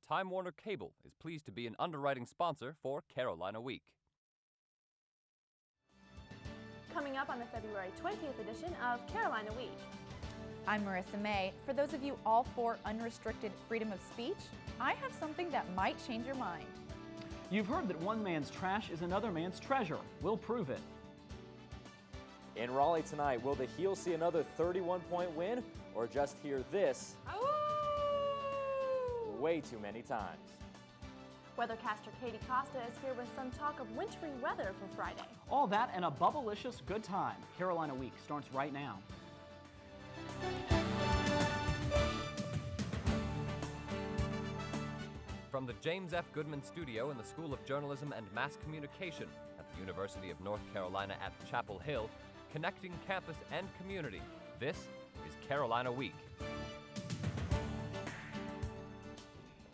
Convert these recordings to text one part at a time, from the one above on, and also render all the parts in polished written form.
Time Warner Cable is pleased to be an underwriting sponsor for Carolina Week. Coming up on the February 20th edition of Carolina Week. I'm Marissa May. For those of you all for unrestricted freedom of speech, I have something that might change your mind. You've heard that one man's trash is another man's treasure. We'll prove it. In Raleigh tonight, will the Heels see another 31-point win or just hear this way too many times? Weathercaster Katie Costa is here with some talk of wintry weather for Friday. All that and a bubblicious good time. Carolina Week starts right now. From the James F. Goodman Studio in the School of Journalism and Mass Communication at the University of North Carolina at Chapel Hill, connecting campus and community, this is Carolina Week.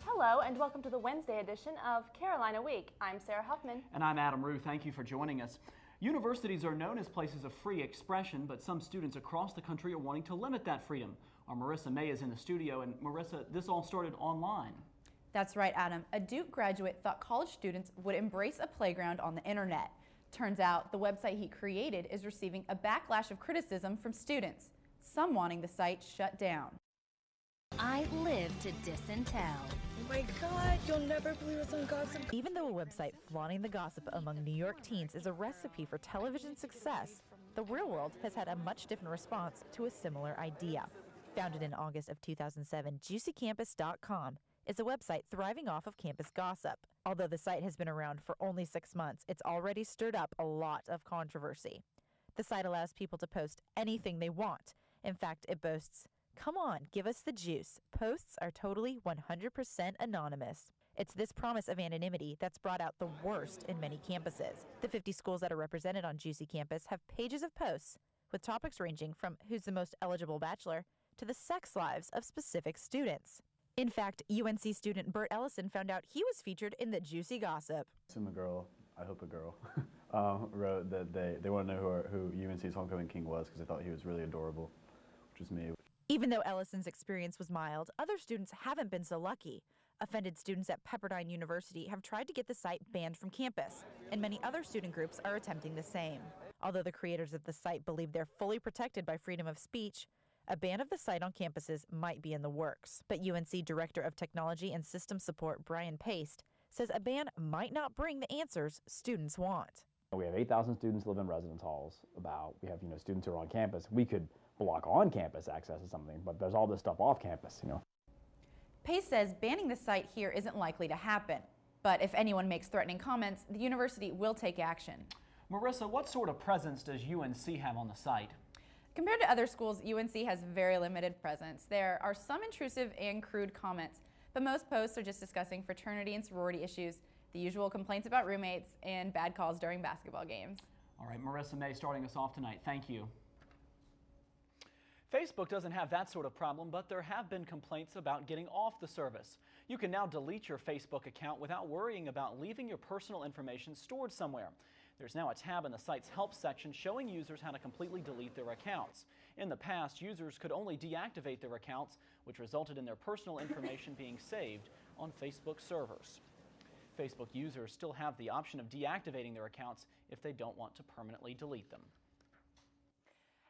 Hello and welcome to the Wednesday edition of Carolina Week. I'm Sarah Huffman. And I'm Adam Rue. Thank you for joining us. Universities are known as places of free expression, but some students across the country are wanting to limit that freedom. Our Marissa May is in the studio, and Marissa, this all started online. That's right, Adam. A Duke graduate thought college students would embrace a playground on the internet. Turns out the website he created is receiving a backlash of criticism from students, some wanting the site shut down. I live to disentell. Oh my God, you'll never believe what's on gossip. Even though a website flaunting the gossip among New York teens is a recipe for television success, the real world has had a much different response to a similar idea. Founded in August of 2007, JuicyCampus.com is a website thriving off of campus gossip. Although the site has been around for only 6 months, it's already stirred up a lot of controversy. The site allows people to post anything they want. In fact, it boasts, "Come on, give us the juice. Posts are totally 100% anonymous." It's this promise of anonymity that's brought out the worst in many campuses. The 50 schools that are represented on Juicy Campus have pages of posts with topics ranging from who's the most eligible bachelor to the sex lives of specific students. In fact, UNC student Bert Ellison found out he was featured in the Juicy Gossip. Assume a girl, I hope a girl, wrote that they want to know who UNC's homecoming king was because they thought he was really adorable, which was me. Even though Ellison's experience was mild, other students haven't been so lucky. Offended students at Pepperdine University have tried to get the site banned from campus, and many other student groups are attempting the same. Although the creators of the site believe they're fully protected by freedom of speech, a ban of the site on campuses might be in the works. But UNC Director of Technology and System Support Brian Paste says a ban might not bring the answers students want. We have 8,000 students live in residence halls. We have students who are on campus. We could block on-campus access to something, but there's all this stuff off campus. Pace says banning the site here isn't likely to happen. But if anyone makes threatening comments, the university will take action. Marissa, what sort of presence does UNC have on the site? Compared to other schools, UNC has very limited presence. There are some intrusive and crude comments, but most posts are just discussing fraternity and sorority issues, the usual complaints about roommates, and bad calls during basketball games. All right, Marissa May starting us off tonight. Thank you. Facebook doesn't have that sort of problem, but there have been complaints about getting off the service. You can now delete your Facebook account without worrying about leaving your personal information stored somewhere. There's now a tab in the site's help section showing users how to completely delete their accounts. In the past, users could only deactivate their accounts, which resulted in their personal information being saved on Facebook servers. Facebook users still have the option of deactivating their accounts if they don't want to permanently delete them.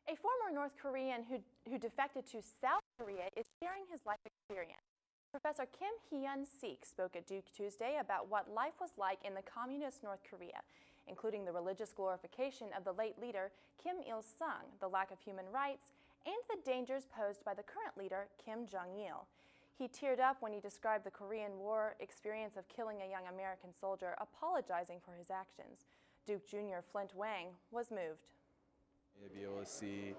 A former North Korean who defected to South Korea is sharing his life experience. Professor Kim Hyun-sik spoke at Duke Tuesday about what life was like in the communist North Korea, including the religious glorification of the late leader Kim Il-sung, the lack of human rights, and the dangers posed by the current leader Kim Jong-il. He teared up when he described the Korean War experience of killing a young American soldier, apologizing for his actions. Duke Jr. Flint Wang was moved. To be able to see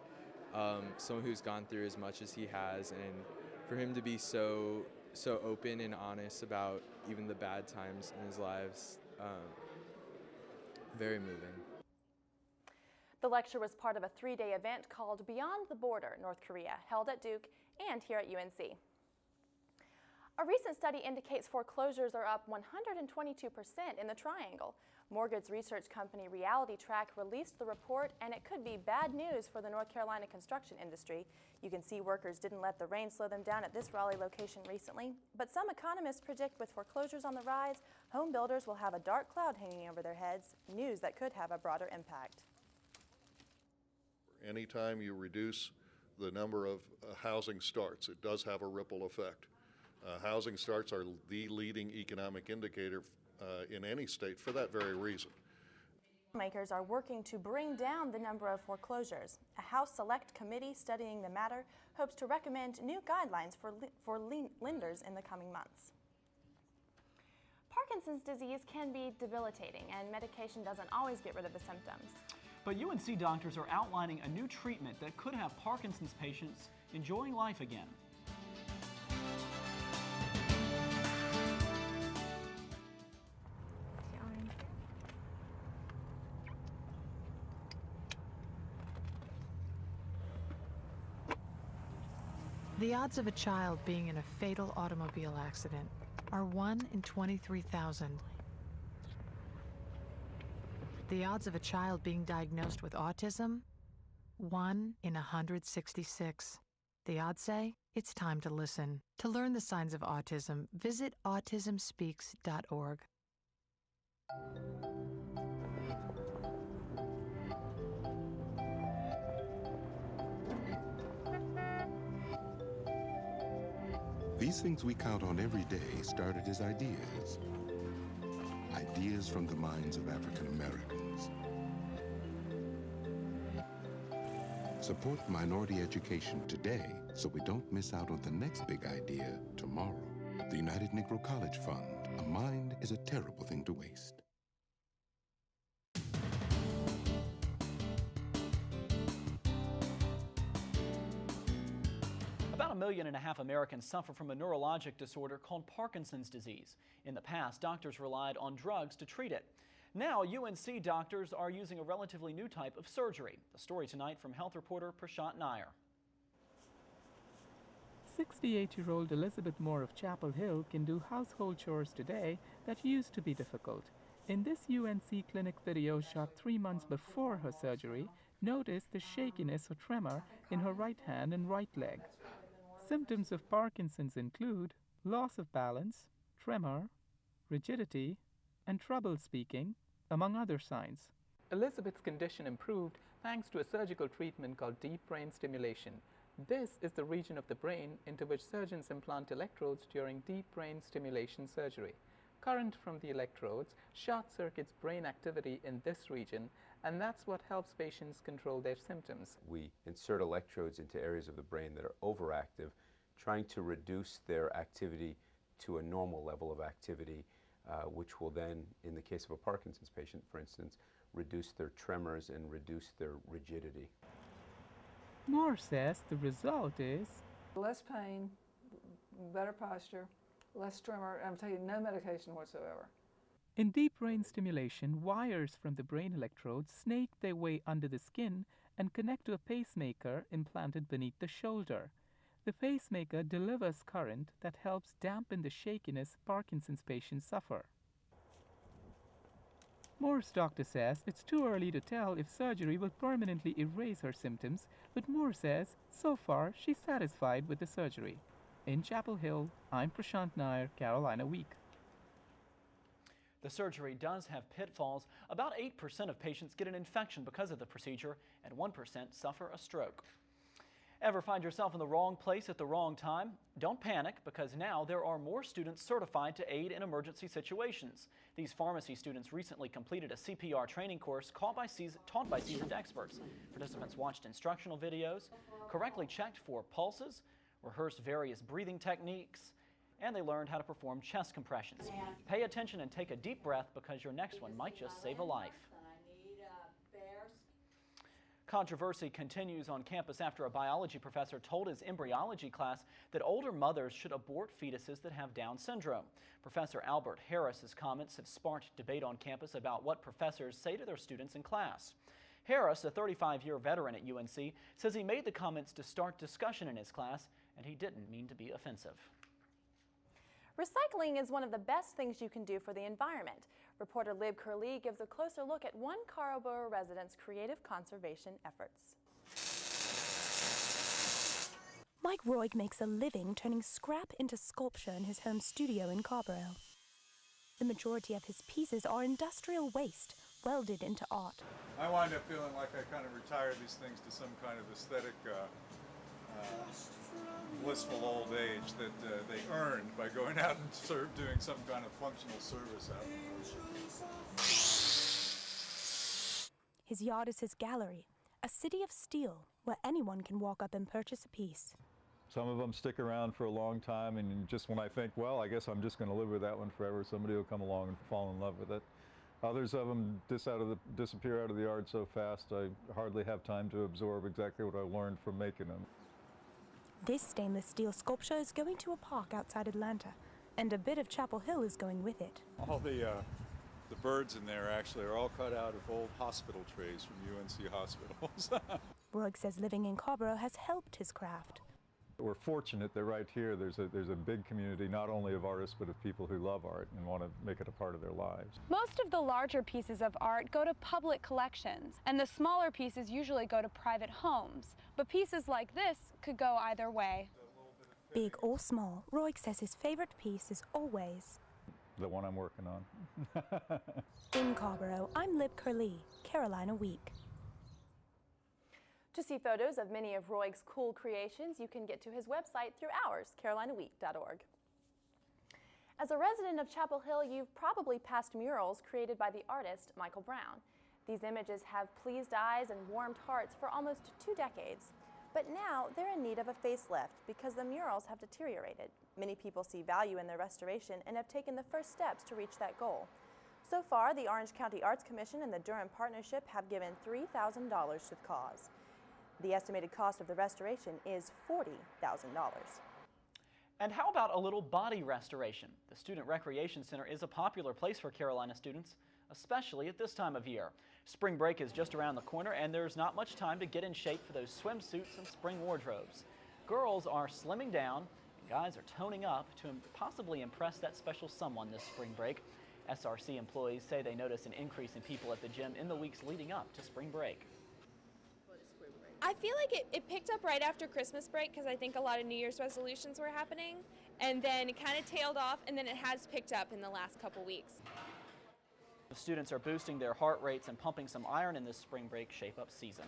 someone who's gone through as much as he has, and for him to be so open and honest about even the bad times in his lives, very moving. The lecture was part of a 3-day event called Beyond the Border, North Korea, held at Duke and here at UNC. A recent study indicates foreclosures are up 122% in the Triangle. Mortgage research company Reality Track released the report, and it could be bad news for the North Carolina construction industry. You can see workers didn't let the rain slow them down at this Raleigh location recently, but some economists predict with foreclosures on the rise, home builders will have a dark cloud hanging over their heads, news that could have a broader impact. Anytime you reduce the number of housing starts, it does have a ripple effect. Housing starts are the leading economic indicator in any state for that very reason. Lawmakers are working to bring down the number of foreclosures. A House Select Committee studying the matter hopes to recommend new guidelines for lenders in the coming months. Parkinson's disease can be debilitating, and medication doesn't always get rid of the symptoms. But UNC doctors are outlining a new treatment that could have Parkinson's patients enjoying life again. The odds of a child being in a fatal automobile accident are 1 in 23,000. The odds of a child being diagnosed with autism? 1 in 166. The odds say it's time to listen. To learn the signs of autism, visit autismspeaks.org. These things we count on every day started as ideas. Ideas from the minds of African Americans. Support minority education today so we don't miss out on the next big idea tomorrow. The United Negro College Fund. A mind is a terrible thing to waste. About 1.5 million Americans suffer from a neurologic disorder called Parkinson's disease. In the past, doctors relied on drugs to treat it. Now, UNC doctors are using a relatively new type of surgery. The story tonight from health reporter Prashant Nair. 68-year-old Elizabeth Moore of Chapel Hill can do household chores today that used to be difficult. In this UNC clinic video shot 3 months before her surgery, notice the shakiness or tremor in her right hand and right leg. Symptoms of Parkinson's include loss of balance, tremor, rigidity, and trouble speaking, among other signs. Elizabeth's condition improved thanks to a surgical treatment called deep brain stimulation. This is the region of the brain into which surgeons implant electrodes during deep brain stimulation surgery. Current from the electrodes short-circuits brain activity in this region, and that's what helps patients control their symptoms. We insert electrodes into areas of the brain that are overactive, trying to reduce their activity to a normal level of activity, which will then, in the case of a Parkinson's patient, for instance, reduce their tremors and reduce their rigidity. Moore says the result is less pain, better posture, less tremor, and I'm telling you, no medication whatsoever. In deep brain stimulation, wires from the brain electrodes snake their way under the skin and connect to a pacemaker implanted beneath the shoulder. The pacemaker delivers current that helps dampen the shakiness Parkinson's patients suffer. Moore's doctor says it's too early to tell if surgery will permanently erase her symptoms, but Moore says so far she's satisfied with the surgery. In Chapel Hill, I'm Prashant Nair, Carolina Week. The surgery does have pitfalls. About 8% of patients get an infection because of the procedure, and 1% suffer a stroke. Ever find yourself in the wrong place at the wrong time? Don't panic, because now there are more students certified to aid in emergency situations. These pharmacy students recently completed a CPR training course taught by seasoned experts. Participants watched instructional videos, correctly checked for pulses, rehearsed various breathing techniques, and they learned how to perform chest compressions. Pay attention and take a deep breath, because your next one might just save a life. Controversy continues on campus after a biology professor told his embryology class that older mothers should abort fetuses that have Down syndrome. Professor Albert Harris's comments have sparked debate on campus about what professors say to their students in class. Harris, a 35-year veteran at UNC, says he made the comments to start discussion in his class, and he didn't mean to be offensive. Recycling is one of the best things you can do for the environment. Reporter Lib Curlee gives a closer look at one Carrboro resident's creative conservation efforts. Mike Roig makes a living turning scrap into sculpture in his home studio in Carrboro. The majority of his pieces are industrial waste welded into art. I wind up feeling like I kind of retired these things to some kind of aesthetic, blissful old age that they earned by going out and doing some kind of functional service out there. His yard is his gallery, a city of steel where anyone can walk up and purchase a piece. Some of them stick around for a long time, and just when I think, well, I guess I'm just going to live with that one forever, somebody will come along and fall in love with it. Others of them disappear out of the yard so fast I hardly have time to absorb exactly what I learned from making them. This stainless steel sculpture is going to a park outside Atlanta, and a bit of Chapel Hill is going with it. All the birds in there actually are all cut out of old hospital trays from UNC hospitals. Roig says living in Carrboro has helped his craft. We're fortunate that right here there's a big community not only of artists but of people who love art and want to make it a part of their lives. Most of the larger pieces of art go to public collections, and the smaller pieces usually go to private homes. But pieces like this could go either way. Big or small, Roig says his favorite piece is always the one I'm working on. In Carrboro, I'm Lib Curlee, Carolina Week. To see photos of many of Roig's cool creations, you can get to his website through ours, carolinaweek.org. As a resident of Chapel Hill, you've probably passed murals created by the artist Michael Brown. These images have pleased eyes and warmed hearts for almost 2 decades. But now they're in need of a facelift because the murals have deteriorated. Many people see value in their restoration and have taken the first steps to reach that goal. So far, the Orange County Arts Commission and the Durham Partnership have given $3,000 to the cause. The estimated cost of the restoration is $40,000. And how about a little body restoration? The Student Recreation Center is a popular place for Carolina students, especially at this time of year. Spring break is just around the corner, and there's not much time to get in shape for those swimsuits and spring wardrobes. Girls are slimming down, and guys are toning up to possibly impress that special someone this spring break. SRC employees say they notice an increase in people at the gym in the weeks leading up to spring break. I feel like it picked up right after Christmas break because I think a lot of New Year's resolutions were happening, and then it kind of tailed off, and then it has picked up in the last couple weeks. The students are boosting their heart rates and pumping some iron in this spring break shape-up season.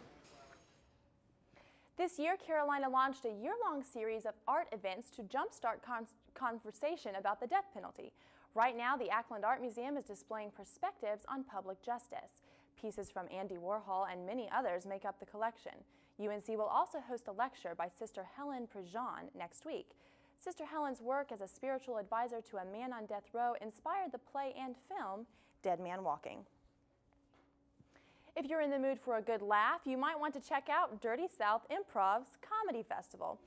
This year, Carolina launched a year-long series of art events to jumpstart conversation about the death penalty. Right now, the Ackland Art Museum is displaying perspectives on public justice. Pieces from Andy Warhol and many others make up the collection. UNC will also host a lecture by Sister Helen Prejean next week. Sister Helen's work as a spiritual advisor to a man on death row inspired the play and film Dead Man Walking. If you're in the mood for a good laugh, you might want to check out Dirty South Improv's Comedy Festival.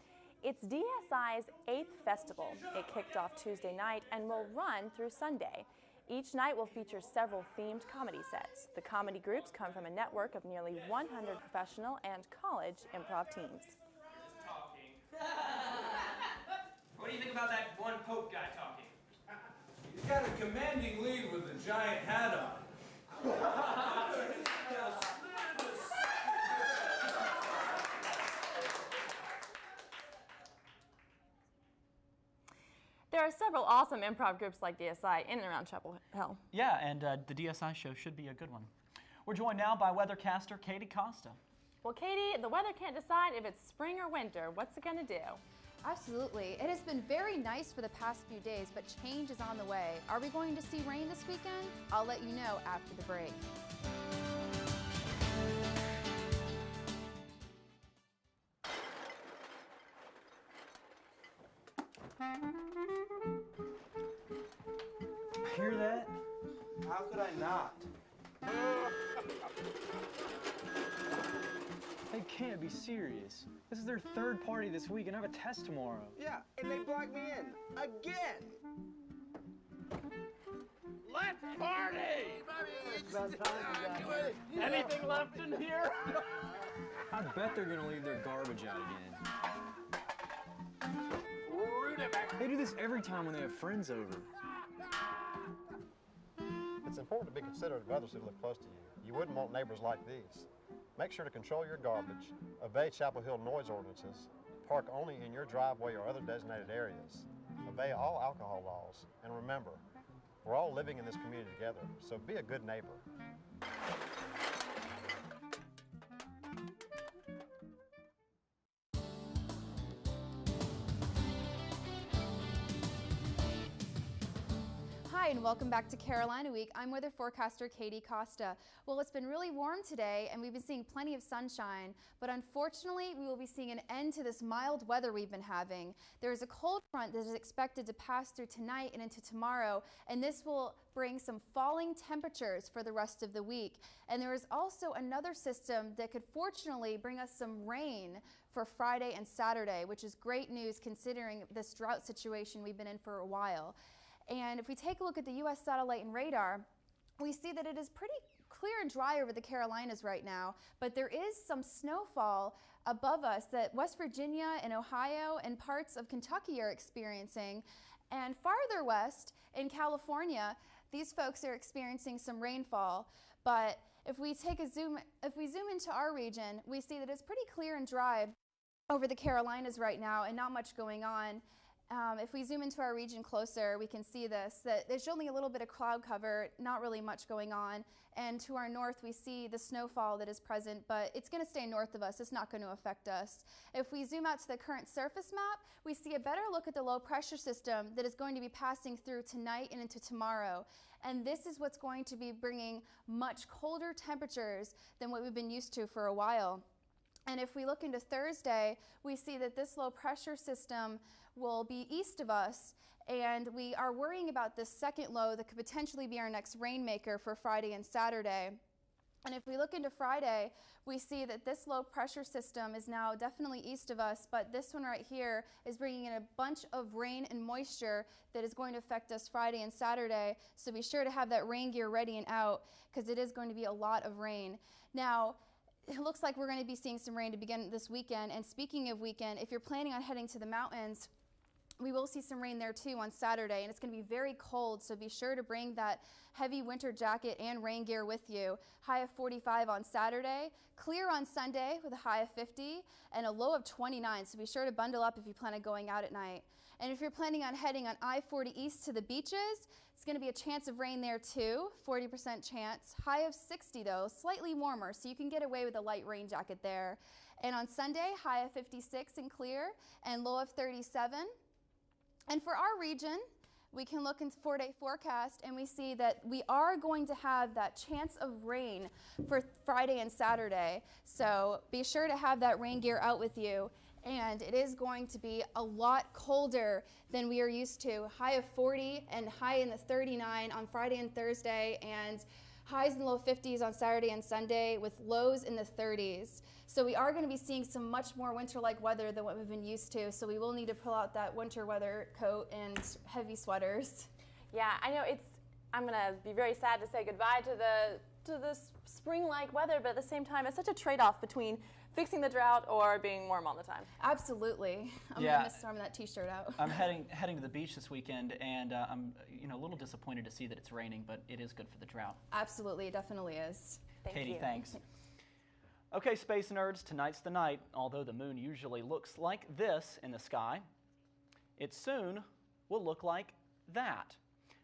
It's DSI's 8th festival. It kicked off Tuesday night and will run through Sunday. Each night will feature several themed comedy sets. The comedy groups come from a network of nearly 100 professional and college improv teams. What do you think about that one Pope guy talking? He's got a commanding lead with a giant hat on. There are several awesome improv groups like DSI in and around Chapel Hill. Yeah, and the DSI show should be a good one. We're joined now by weathercaster Katie Costa. Well, Katie, the weather can't decide if it's spring or winter. What's it going to do? Absolutely. It has been very nice for the past few days, but change is on the way. Are we going to see rain this weekend? I'll let you know after the break. Hear that? How could I not? They can't be serious. This is their third party this week and I have a test tomorrow. Yeah, and they blocked me in. Again! Let's party! It's about time we got Anything left in here? I bet they're gonna leave their garbage out again. Rudy They do this every time when they have friends over. It's important to be considerate of others who live close to you. You wouldn't want neighbors like these. Make sure to control your garbage, obey Chapel Hill noise ordinances, park only in your driveway or other designated areas, obey all alcohol laws, and remember, we're all living in this community together, so be a good neighbor. Hi, and welcome back to Carolina Week. I'm weather forecaster Katie Costa. Well, it's been really warm today, and we've been seeing plenty of sunshine, but unfortunately, we will be seeing an end to this mild weather we've been having. There is a cold front that is expected to pass through tonight and into tomorrow, and this will bring some falling temperatures for the rest of the week. And there is also another system that could fortunately bring us some rain for Friday and Saturday, which is great news considering this drought situation we've been in for a while. And if we take a look at the U.S. satellite and radar, we see that it is pretty clear and dry over the Carolinas right now, but there is some snowfall above us that West Virginia and Ohio and parts of Kentucky are experiencing. And farther west in California, these folks are experiencing some rainfall. But if we zoom into our region, we see that it's pretty clear and dry over the Carolinas right now and not much going on. If we zoom into our region closer, we can see that there's only a little bit of cloud cover, not really much going on. And to our north, we see the snowfall that is present, but it's going to stay north of us. It's not going to affect us. If we zoom out to the current surface map, we see a better look at the low pressure system that is going to be passing through tonight and into tomorrow. And this is what's going to be bringing much colder temperatures than what we've been used to for a while. And if we look into Thursday, we see that this low pressure system will be east of us, and we are worrying about this second low that could potentially be our next rainmaker for Friday and Saturday. And if we look into Friday, we see that this low pressure system is now definitely east of us, but this one right here is bringing in a bunch of rain and moisture that is going to affect us Friday and Saturday. So be sure to have that rain gear ready and out, because it is going to be a lot of rain. Now, it looks like we're going to be seeing some rain to begin this weekend. And speaking of weekend, if you're planning on heading to the mountains, we will see some rain there too on Saturday, and it's going to be very cold, so be sure to bring that heavy winter jacket and rain gear with you. High of 45 on Saturday, clear on Sunday with a high of 50 and a low of 29, so be sure to bundle up if you plan on going out at night. And if you're planning on heading on I-40 east to the beaches, it's going to be a chance of rain there too, 40% chance. High of 60 though, slightly warmer, so you can get away with a light rain jacket there. And on Sunday, high of 56 and clear and low of 37. And for our region, we can look into 4-day forecast and we see that we are going to have that chance of rain for Friday and Saturday. So be sure to have that rain gear out with you. And it is going to be a lot colder than we are used to. High of 40 and high in the 39 on Friday and Thursday, and highs in the low 50s on Saturday and Sunday with lows in the 30s. So we are going to be seeing some much more winter-like weather than what we've been used to. So we will need to pull out that winter weather coat and heavy sweaters. Yeah, I know I'm going to be very sad to say goodbye to the spring-like weather, but at the same time, it's such a trade-off between fixing the drought or being warm all the time. Absolutely. I'm going to miss storming that t-shirt out. I'm heading to the beach this weekend, and I'm a little disappointed to see that it's raining, but it is good for the drought. Absolutely, it definitely is. Katie, thanks. Okay, space nerds, tonight's the night. Although the moon usually looks like this in the sky, it soon will look like that.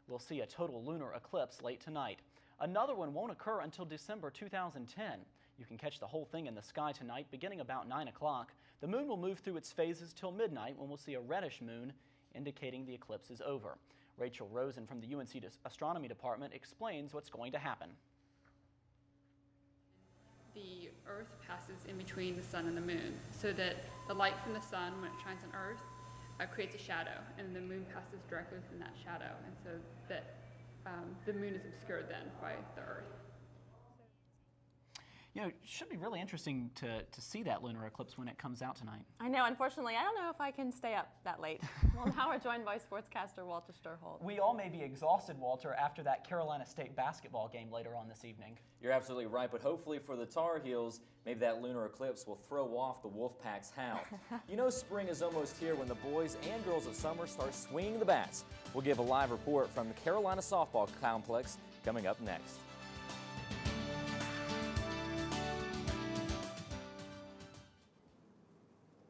We'll see a total lunar eclipse late tonight. Another one won't occur until December 2010. You can catch the whole thing in the sky tonight beginning about 9 o'clock. The moon will move through its phases till midnight when we'll see a reddish moon indicating the eclipse is over. Rachel Rosen from the UNC Astronomy Department explains what's going to happen. The Earth passes in between the sun and the moon, so that the light from the sun, when it shines on Earth, creates a shadow, and the moon passes directly within that shadow, and so that the moon is obscured then by the Earth. You know, it should be really interesting to see that lunar eclipse when it comes out tonight. I know, unfortunately, I don't know if I can stay up that late. Well, now we're joined by sportscaster Walter Sturholt. We all may be exhausted, Walter, after that Carolina State basketball game later on this evening. You're absolutely right, but hopefully for the Tar Heels, maybe that lunar eclipse will throw off the Wolfpack's howl. You know spring is almost here when the boys and girls of summer start swinging the bats. We'll give a live report from the Carolina Softball Complex coming up next.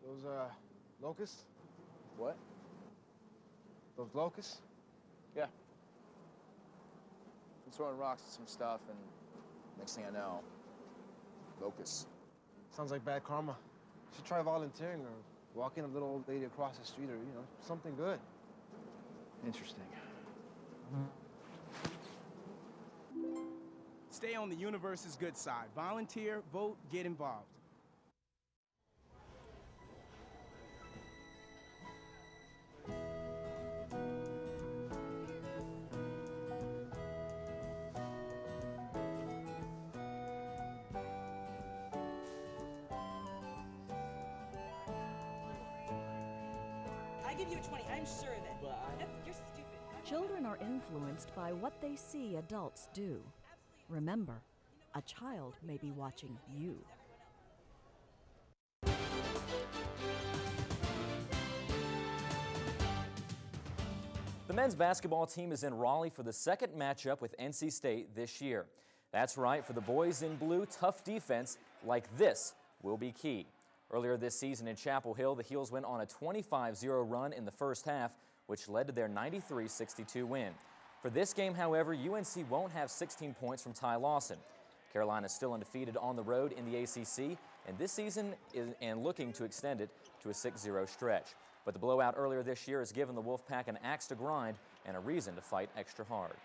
Those locusts? What? Those locusts? Yeah. I'm throwing rocks at some stuff, and next thing I know, locusts. Sounds like bad karma. You should try volunteering or walking a little old lady across the street, or, you know, something good. Interesting. Stay on the universe's good side. Volunteer, vote, get involved. I give you a 20. I'm sure of that. You're stupid. Children are influenced by what they see adults do. Remember, a child may be watching you. The men's basketball team is in Raleigh for the second matchup with NC State this year. That's right, for the boys in blue, tough defense like this will be key. Earlier this season in Chapel Hill, the Heels went on a 25-0 run in the first half, which led to their 93-62 win. For this game, however, UNC won't have 16 points from Ty Lawson. Carolina is still undefeated on the road in the ACC, and this season is looking to extend it to a 6-0 stretch. But the blowout earlier this year has given the Wolfpack an axe to grind and a reason to fight extra hard.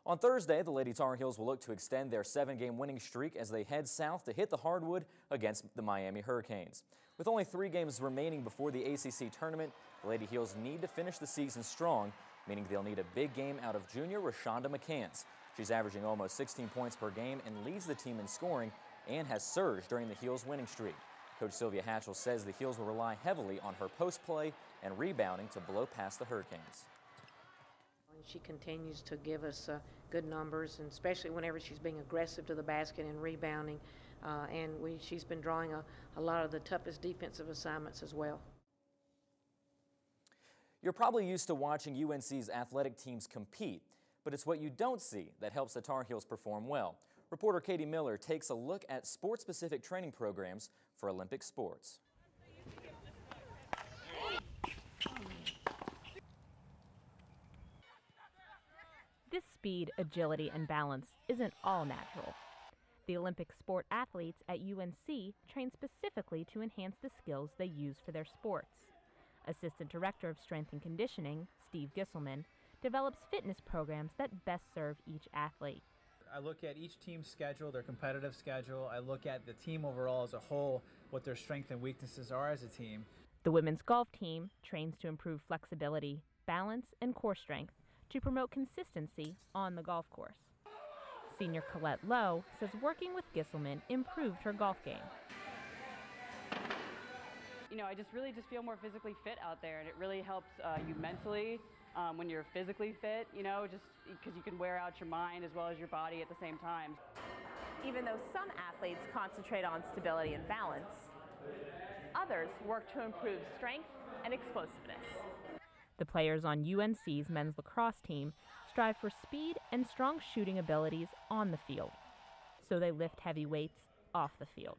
On Thursday, the Lady Tar Heels will look to extend their 7-game winning streak as they head south to hit the hardwood against the Miami Hurricanes. With only 3 games remaining before the ACC tournament, the Lady Heels need to finish the season strong, meaning they'll need a big game out of junior Rashonda McCants. She's averaging almost 16 points per game and leads the team in scoring and has surged during the Heels' winning streak. Coach Sylvia Hatchell says the Heels will rely heavily on her post play and rebounding to blow past the Hurricanes. She continues to give us good numbers, and especially whenever she's being aggressive to the basket and rebounding. She's been drawing a lot of the toughest defensive assignments as well. You're probably used to watching UNC's athletic teams compete, but it's what you don't see that helps the Tar Heels perform well. Reporter Katie Miller takes a look at sport-specific training programs for Olympic sports. This speed, agility, and balance isn't all natural. The Olympic sport athletes at UNC train specifically to enhance the skills they use for their sports. Assistant Director of Strength and Conditioning, Steve Gisselman, develops fitness programs that best serve each athlete. I look at each team's schedule, their competitive schedule. I look at the team overall as a whole, what their strengths and weaknesses are as a team. The women's golf team trains to improve flexibility, balance, and core strength to promote consistency on the golf course. Senior Colette Lowe says working with Gisselman improved her golf game. You know, I really feel more physically fit out there, and it really helps you mentally when you're physically fit, you know, just because you can wear out your mind as well as your body at the same time. Even though some athletes concentrate on stability and balance, others work to improve strength and explosiveness. The players on UNC's men's lacrosse team strive for speed and strong shooting abilities on the field, so they lift heavy weights off the field.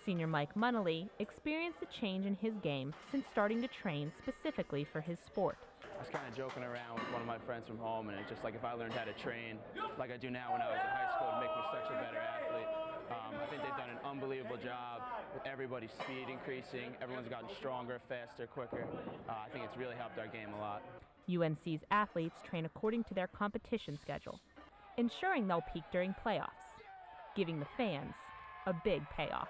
Senior Mike Munnelly experienced a change in his game since starting to train specifically for his sport. I was kind of joking around with one of my friends from home, and it's just like if I learned how to train like I do now when I was in high school, it'd make me such a better athlete. I think they've done an unbelievable job with everybody's speed increasing. Everyone's gotten stronger, faster, quicker. I think it's really helped our game a lot. UNC's athletes train according to their competition schedule, ensuring they'll peak during playoffs, giving the fans a big payoff.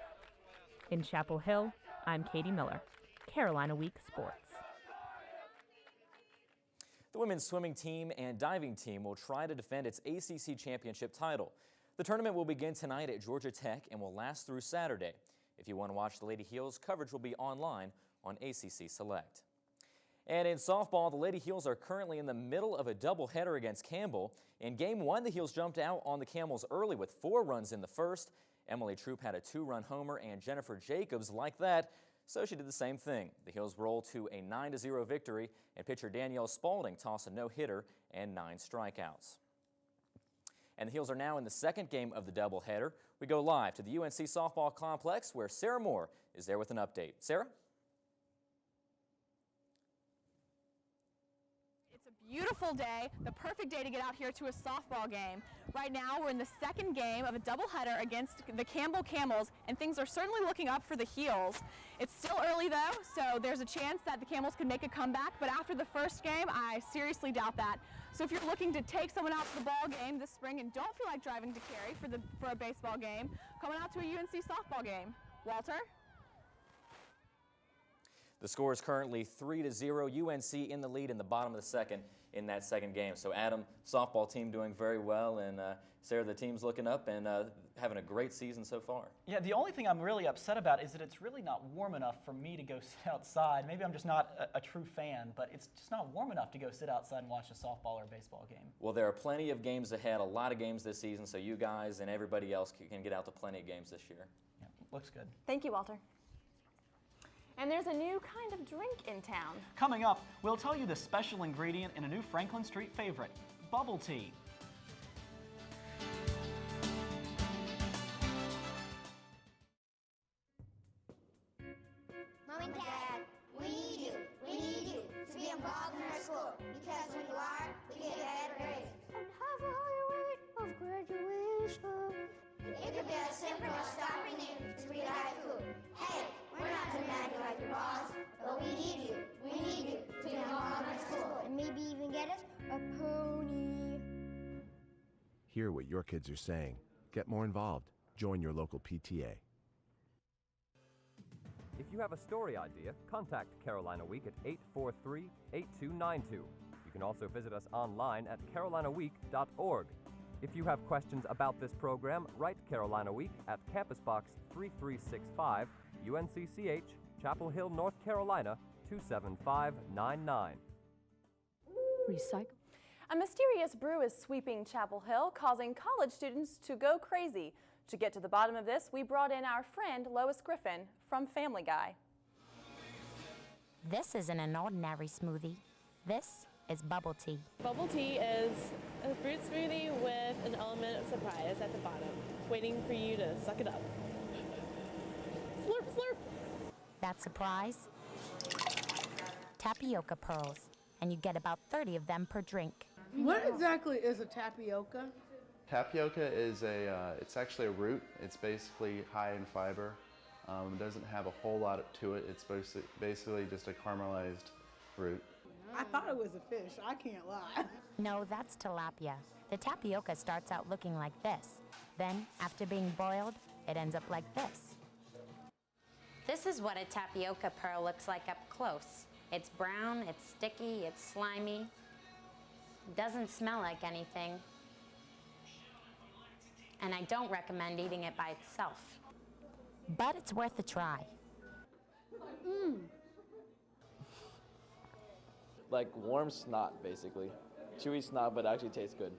In Chapel Hill, I'm Katie Miller, Carolina Week Sports. The women's swimming team and diving team will try to defend its ACC championship title. The tournament will begin tonight at Georgia Tech and will last through Saturday. If you want to watch the Lady Heels, coverage will be online on ACC Select. And in softball, the Lady Heels are currently in the middle of a doubleheader against Campbell. In Game 1, the Heels jumped out on the Camels early with 4 runs in the first. Emily Troop had a 2-run homer, and Jennifer Jacobs liked that, so she did the same thing. The Heels rolled to a 9-0 victory, and pitcher Danielle Spaulding tossed a no-hitter and 9 strikeouts. And the Heels are now in the second game of the doubleheader. We go live to the UNC softball complex where Sarah Moore is there with an update. Sarah? It's a beautiful day, the perfect day to get out here to a softball game. Right now we're in the second game of a doubleheader against the Campbell Camels, and things are certainly looking up for the Heels. It's still early though, so there's a chance that the Camels could make a comeback, but after the first game, I seriously doubt that. So if you're looking to take someone out to the ball game this spring and don't feel like driving to Cary for a baseball game, coming out to a UNC softball game. Walter? The score is currently 3-0. UNC in the lead in the bottom of the second in that second game. So Adam, softball team doing very well, and Sarah, the team's looking up and having a great season so far. Yeah, the only thing I'm really upset about is that it's really not warm enough for me to go sit outside. Maybe I'm just not a true fan, but it's just not warm enough to go sit outside and watch a softball or baseball game. Well, there are plenty of games ahead, a lot of games this season, so you guys and everybody else can get out to plenty of games this year. Yeah, looks good. Thank you, Walter. And there's a new kind of drink in town. Coming up, we'll tell you the special ingredient in a new Franklin Street favorite, bubble tea. Mom and Dad, we need you to be involved in our school, because when you are, we get better grades. And have a higher rate of graduation. It could be as simple as stopping you to read haiku. Hey, we're not demanding like your boss, but we need you to be involved in our school. And maybe even get us a pony. Hear what your kids are saying. Get more involved. Join your local PTA. If you have a story idea, contact Carolina Week at 843-8292. You can also visit us online at carolinaweek.org. If you have questions about this program, write Carolina Week at Campus Box 3365, UNCCH, Chapel Hill, North Carolina, 27599. Recycle. A mysterious brew is sweeping Chapel Hill, causing college students to go crazy. To get to the bottom of this, we brought in our friend Lois Griffin from Family Guy. This isn't an ordinary smoothie. This is bubble tea. Bubble tea is a fruit smoothie with an element of surprise at the bottom, waiting for you to suck it up. Slurp, slurp. That surprise? Tapioca pearls, and you get about 30 of them per drink. What exactly is a tapioca? Tapioca is it's actually a root. It's basically high in fiber. It doesn't have a whole lot to it. It's basically just a caramelized root. I thought it was a fish, I can't lie. No, that's tilapia. The tapioca starts out looking like this. Then, after being boiled, it ends up like this. This is what a tapioca pearl looks like up close. It's brown, it's sticky, it's slimy. It doesn't smell like anything. And I don't recommend eating it by itself. But it's worth a try. Like warm snot, basically. Chewy snot, but actually tastes good.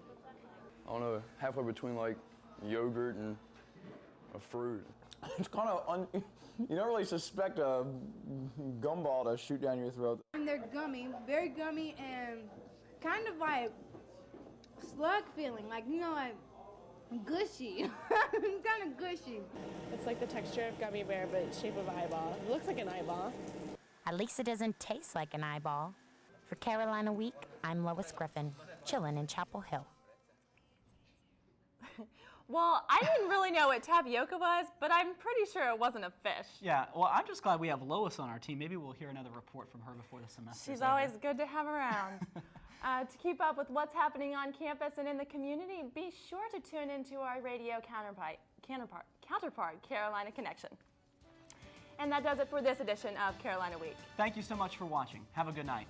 I don't know, halfway between like yogurt and a fruit. It's kind of, you don't really suspect a gumball to shoot down your throat. And they're gummy, very gummy, and kind of like slug feeling, like, you know, like gushy. Kind of gushy. It's like the texture of gummy bear, but it's shape of eyeball. It looks like an eyeball. At least it doesn't taste like an eyeball. For Carolina Week, I'm Lois Griffin, chillin' in Chapel Hill. Well, I didn't really know what tapioca was, but I'm pretty sure it wasn't a fish. Yeah, well, I'm just glad we have Lois on our team. Maybe we'll hear another report from her before the semester. She's always good to have around. To keep up with what's happening on campus and in the community, be sure to tune into our radio counterpart, Carolina Connection. And that does it for this edition of Carolina Week. Thank you so much for watching. Have a good night.